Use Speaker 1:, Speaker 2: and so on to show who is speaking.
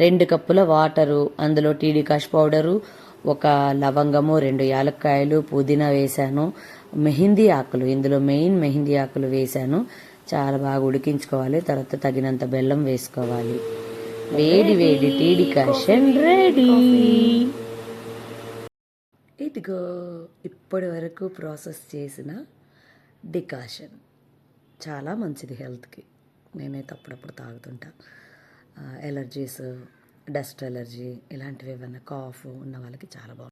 Speaker 1: 2 కప్పుల వాటరు, అందులో tea డికాష్ powder, ఒక లవంగము, 2 యాలక్కాయలు, పుదీనా వేశాను, మెహందీ ఆకులు, ఇందులో మెయిన్ మెహందీ ఆకులు వేశాను. చాలా బాగా ఉడికించుకోవాలి. తర్వాత తగినంత బెల్లం వేసుకోవాలి. వేడి వేడి టీ డికాషన్ రెడీ. ఇదిగో ఇప్పటి వరకు ప్రాసెస్ చేసిన డికాషన్ చాలా మంచిది హెల్త్కి. నేనైతే అప్పుడప్పుడు తాగుతుంటా. ఎలర్జీస్, డస్ట్ ఎలర్జీ ఇలాంటివి ఏమైనా కాఫ్ ఉన్న వాళ్ళకి చాలా బాగుంటుంది.